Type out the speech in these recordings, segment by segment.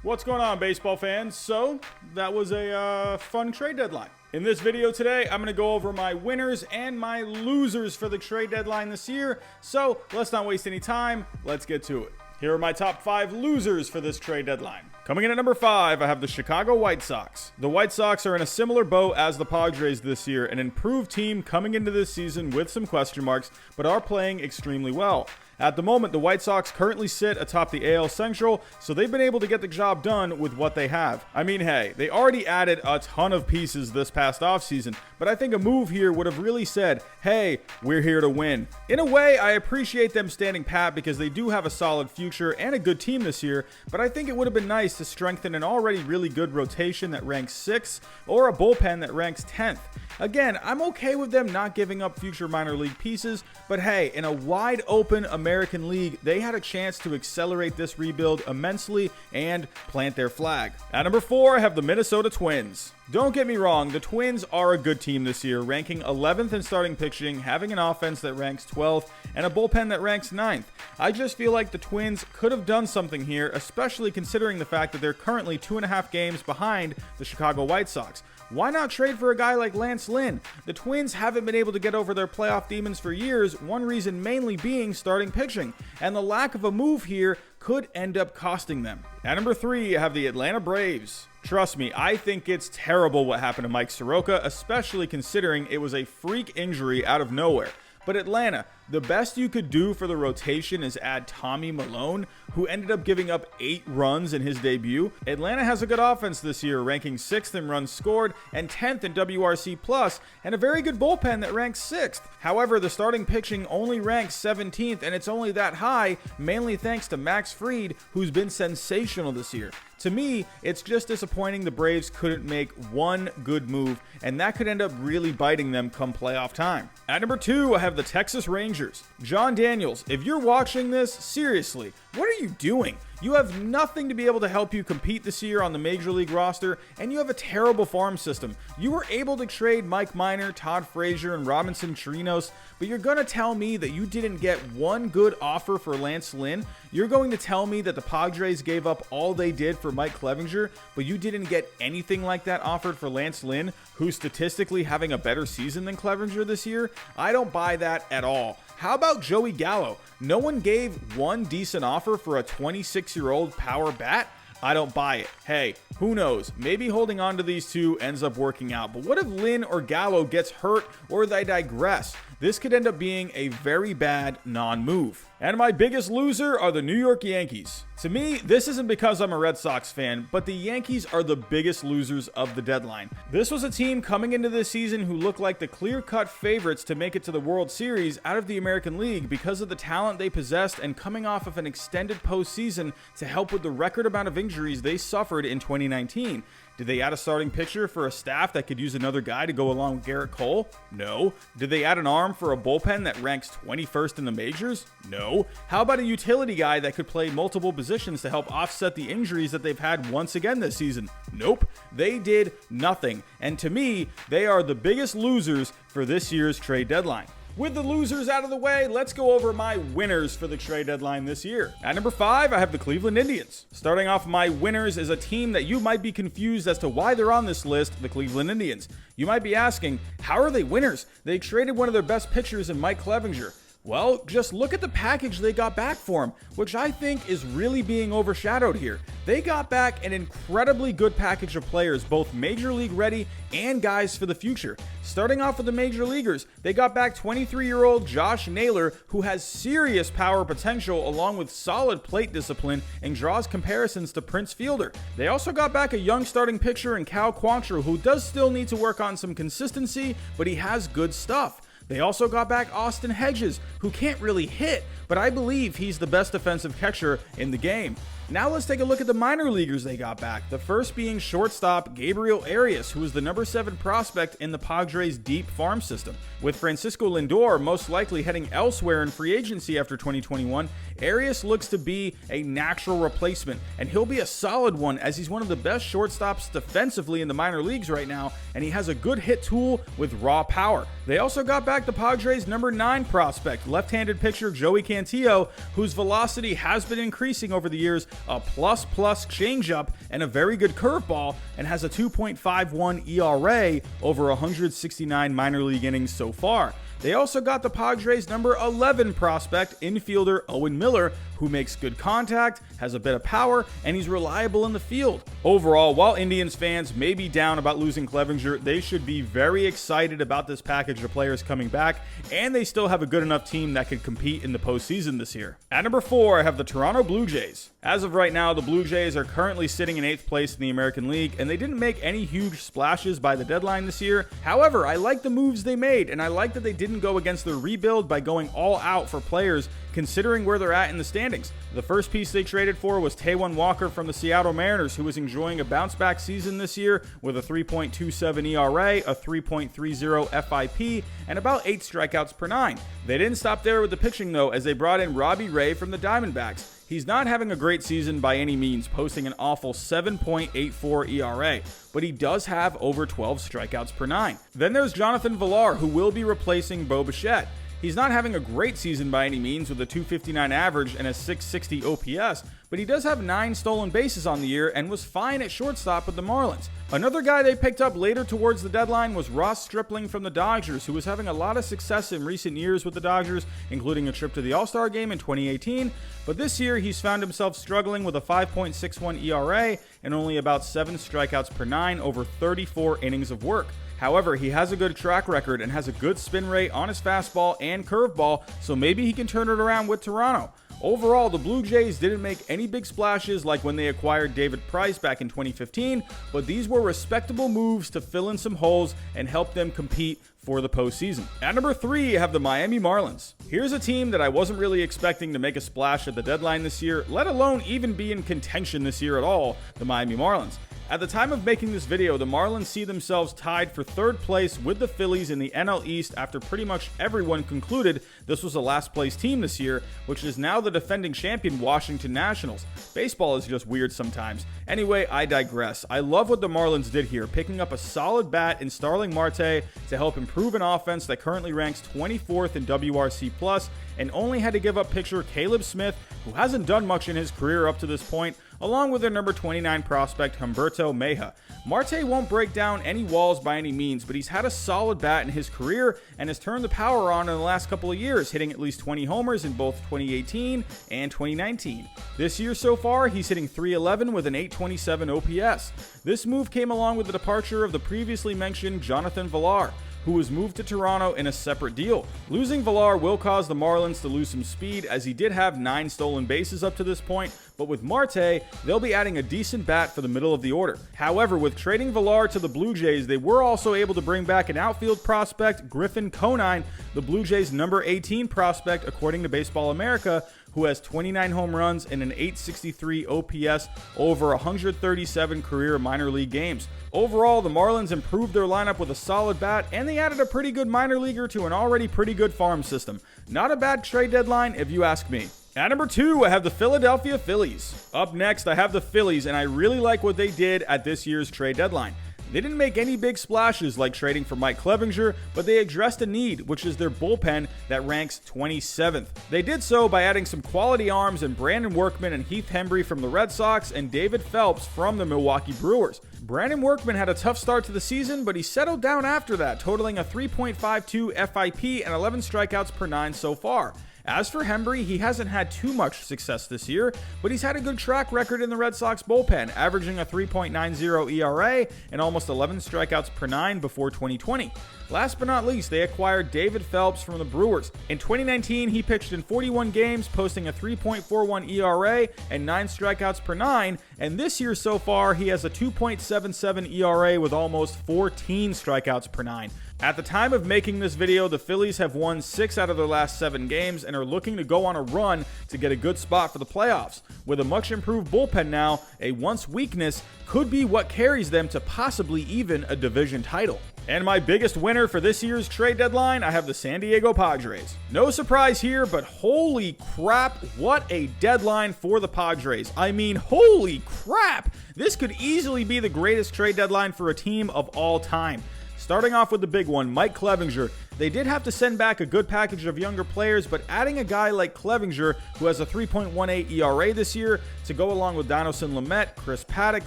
What's going on, baseball fans? So, that was a fun trade deadline. In this video today, I'm going to go over my winners and my losers for the trade deadline this year. So, let's not waste any time. Let's get to it. Here are my top 5 losers for this trade deadline. Coming in at number 5, I have the Chicago White Sox. The White Sox are in a similar boat as the Padres this year, an improved team coming into this season with some question marks, but are playing extremely well. At the moment, the White Sox currently sit atop the AL Central, so they've been able to get the job done with what they have. I mean, hey, they already added a ton of pieces this past offseason, but I think a move here would have really said, hey, we're here to win. In a way, I appreciate them standing pat because they do have a solid future and a good team this year, but I think it would have been nice to strengthen an already really good rotation that ranks 6th or a bullpen that ranks 10th. Again, I'm okay with them not giving up future minor league pieces, but hey, in a wide open American League, they had a chance to accelerate this rebuild immensely and plant their flag. At number 4, I have the Minnesota Twins. Don't get me wrong, the Twins are a good team this year, ranking 11th in starting pitching, having an offense that ranks 12th, and a bullpen that ranks 9th. I just feel like the Twins could have done something here, especially considering the fact that they're currently 2.5 games behind the Chicago White Sox. Why not trade for a guy like Lance Lynn? The Twins haven't been able to get over their playoff demons for years, one reason mainly being starting pitching, and the lack of a move here could end up costing them. At number 3, I have the Atlanta Braves. Trust me, I think it's terrible what happened to Mike Soroka, especially considering it was a freak injury out of nowhere. But Atlanta, the best you could do for the rotation is add Tommy Milone, who ended up giving up 8 runs in his debut. Atlanta has a good offense this year, ranking 6th in runs scored and 10th in WRC+, and a very good bullpen that ranks 6th. However, the starting pitching only ranks 17th, and it's only that high, mainly thanks to Max Fried, who's been sensational this year. To me, it's just disappointing the Braves couldn't make one good move, and that could end up really biting them come playoff time. At number 2, I have the Texas Rangers. John Daniels, if you're watching this, seriously, what are you doing? You have nothing to be able to help you compete this year on the Major League roster, and you have a terrible farm system. You were able to trade Mike Minor, Todd Frazier, and Robinson Chirinos, but you're going to tell me that you didn't get one good offer for Lance Lynn? You're going to tell me that the Padres gave up all they did for Mike Clevinger, but you didn't get anything like that offered for Lance Lynn, who's statistically having a better season than Clevinger this year? I don't buy that at all. How about Joey Gallo? No one gave one decent offer for a 26-year-old power bat? I don't buy it. Hey, who knows? Maybe holding on to these two ends up working out. But what if Lynn or Gallo gets hurt or they digress? This could end up being a very bad non-move. And my biggest loser are the New York Yankees. To me, this isn't because I'm a Red Sox fan, but the Yankees are the biggest losers of the deadline. This was a team coming into this season who looked like the clear-cut favorites to make it to the World Series out of the American League because of the talent they possessed and coming off of an extended postseason to help with the record amount of injuries they suffered in 2019. Did they add a starting pitcher for a staff that could use another guy to go along with Garrett Cole? No. Did they add an arm for a bullpen that ranks 21st in the majors? No. How about a utility guy that could play multiple positions to help offset the injuries that they've had once again this season? Nope. They did nothing. And to me, they are the biggest losers for this year's trade deadline. With the losers out of the way, let's go over my winners for the trade deadline this year. At number 5, I have the Cleveland Indians. Starting off my winners is a team that you might be confused as to why they're on this list, the Cleveland Indians. You might be asking, how are they winners? They traded one of their best pitchers in Mike Clevinger. Well, just look at the package they got back for him, which I think is really being overshadowed here. They got back an incredibly good package of players, both major league ready and guys for the future. Starting off with the major leaguers, they got back 23-year-old Josh Naylor, who has serious power potential along with solid plate discipline and draws comparisons to Prince Fielder. They also got back a young starting pitcher in Cal Quantrill, who does still need to work on some consistency, but he has good stuff. They also got back Austin Hedges, who can't really hit, but I believe he's the best defensive catcher in the game. Now let's take a look at the minor leaguers they got back. The first being shortstop Gabriel Arias, who is the number 7 prospect in the Padres' deep farm system. With Francisco Lindor most likely heading elsewhere in free agency after 2021, Arias looks to be a natural replacement, and he'll be a solid one as he's one of the best shortstops defensively in the minor leagues right now, and he has a good hit tool with raw power. They also got back the Padres' number 9 prospect, left-handed pitcher Joey Cantillo, whose velocity has been increasing over the years, a plus changeup, and a very good curveball, and has a 2.51 ERA over 169 minor league innings so far. They also got the Padres' number 11 prospect, infielder Owen Miller, who makes good contact, has a bit of power, and he's reliable in the field. Overall, while Indians fans may be down about losing Clevinger, they should be very excited about this package of players coming back, and they still have a good enough team that could compete in the postseason this year. At number 4, I have the Toronto Blue Jays. As of right now, the Blue Jays are currently sitting in 8th place in the American League, and they didn't make any huge splashes by the deadline this year. However, I like the moves they made, and I like that they didn't go against their rebuild by going all out for players considering where they're at in the standings. The first piece they traded for was Taijuan Walker from the Seattle Mariners, who is enjoying a bounce-back season this year with a 3.27 ERA, a 3.30 FIP, and about 8 strikeouts per 9. They didn't stop there with the pitching though, as they brought in Robbie Ray from the Diamondbacks. He's not having a great season by any means, posting an awful 7.84 ERA, but he does have over 12 strikeouts per 9. Then there's Jonathan Villar, who will be replacing Bo Bichette. He's not having a great season by any means with a 259 average and a 660 OPS, but he does have 9 stolen bases on the year and was fine at shortstop with the Marlins. Another guy they picked up later towards the deadline was Ross Stripling from the Dodgers, who was having a lot of success in recent years with the Dodgers, including a trip to the All-Star game in 2018, but this year he's found himself struggling with a 5.61 ERA and only about 7 strikeouts per 9 over 34 innings of work. However, he has a good track record and has a good spin rate on his fastball and curveball, so maybe he can turn it around with Toronto. Overall, the Blue Jays didn't make any big splashes like when they acquired David Price back in 2015, but these were respectable moves to fill in some holes and help them compete for the postseason. At number 3, I have the Miami Marlins. Here's a team that I wasn't really expecting to make a splash at the deadline this year, let alone even be in contention this year at all, the Miami Marlins. At the time of making this video, the Marlins see themselves tied for 3rd place with the Phillies in the NL East after pretty much everyone concluded this was a last place team this year, which is now the defending champion Washington Nationals. Baseball is just weird sometimes. Anyway, I digress. I love what the Marlins did here, picking up a solid bat in Starling Marte to help improve an offense that currently ranks 24th in WRC+, and only had to give up pitcher Caleb Smith, who hasn't done much in his career up to this point, along with their number 29 prospect Humberto Meja. Marte won't break down any walls by any means, but he's had a solid bat in his career and has turned the power on in the last couple of years, hitting at least 20 homers in both 2018 and 2019. This year so far, he's hitting .311 with an 827 OPS. This move came along with the departure of the previously mentioned Jonathan Villar, who was moved to Toronto in a separate deal. Losing Villar will cause the Marlins to lose some speed, as he did have 9 stolen bases up to this point, but with Marte, they'll be adding a decent bat for the middle of the order. However, with trading Villar to the Blue Jays, they were also able to bring back an outfield prospect, Griffin Conine, the Blue Jays' number 18 prospect according to Baseball America, who has 29 home runs and an 863 OPS over 137 career minor league games. Overall, the Marlins improved their lineup with a solid bat, and they added a pretty good minor leaguer to an already pretty good farm system. Not a bad trade deadline if you ask me. At number 2, I have the Philadelphia Phillies. Up next, I have the Phillies, and I really like what they did at this year's trade deadline. They didn't make any big splashes like trading for Mike Clevinger, but they addressed a need, which is their bullpen that ranks 27th. They did so by adding some quality arms in Brandon Workman and Heath Hembree from the Red Sox and David Phelps from the Milwaukee Brewers. Brandon Workman had a tough start to the season, but he settled down after that, totaling a 3.52 FIP and 11 strikeouts per 9 so far. As for Hembree, he hasn't had too much success this year, but he's had a good track record in the Red Sox bullpen, averaging a 3.90 ERA and almost 11 strikeouts per 9 before 2020. Last but not least, they acquired David Phelps from the Brewers. In 2019, he pitched in 41 games, posting a 3.41 ERA and 9 strikeouts per 9, and this year so far, he has a 2.77 ERA with almost 14 strikeouts per 9. At the time of making this video, the Phillies have won 6 out of their last 7 games and are looking to go on a run to get a good spot for the playoffs. With a much improved bullpen now, a once weakness could be what carries them to possibly even a division title. And my biggest winner for this year's trade deadline, I have the San Diego Padres. No surprise here, but holy crap, what a deadline for the Padres. I mean, holy crap! This could easily be the greatest trade deadline for a team of all time. Starting off with the big one, Mike Clevinger. They did have to send back a good package of younger players, but adding a guy like Clevinger, who has a 3.18 ERA this year, to go along with Dinelson Lamet, Chris Paddock,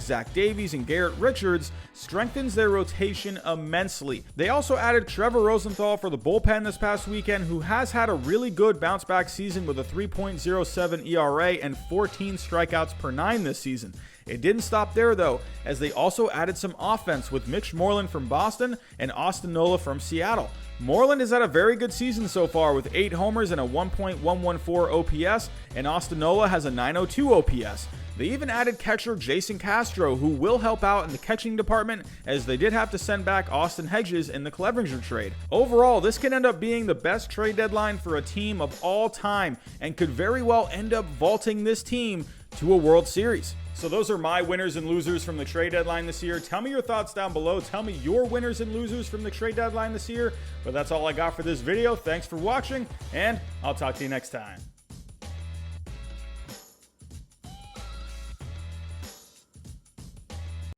Zach Davies, and Garrett Richards strengthens their rotation immensely. They also added Trevor Rosenthal for the bullpen this past weekend, who has had a really good bounce back season with a 3.07 ERA and 14 strikeouts per 9 this season. It didn't stop there though, as they also added some offense with Mitch Moreland from Boston and Austin Nola from Seattle. Moreland has had a very good season so far with 8 homers and a 1.114 OPS, and Austin Nola has a 902 OPS. They even added catcher Jason Castro, who will help out in the catching department, as they did have to send back Austin Hedges in the Clevinger trade. Overall, this can end up being the best trade deadline for a team of all time, and could very well end up vaulting this team to a World Series. So those are my winners and losers from the trade deadline this year. Tell me your thoughts down below. Tell me your winners and losers from the trade deadline this year. But that's all I got for this video. Thanks for watching, and I'll talk to you next time.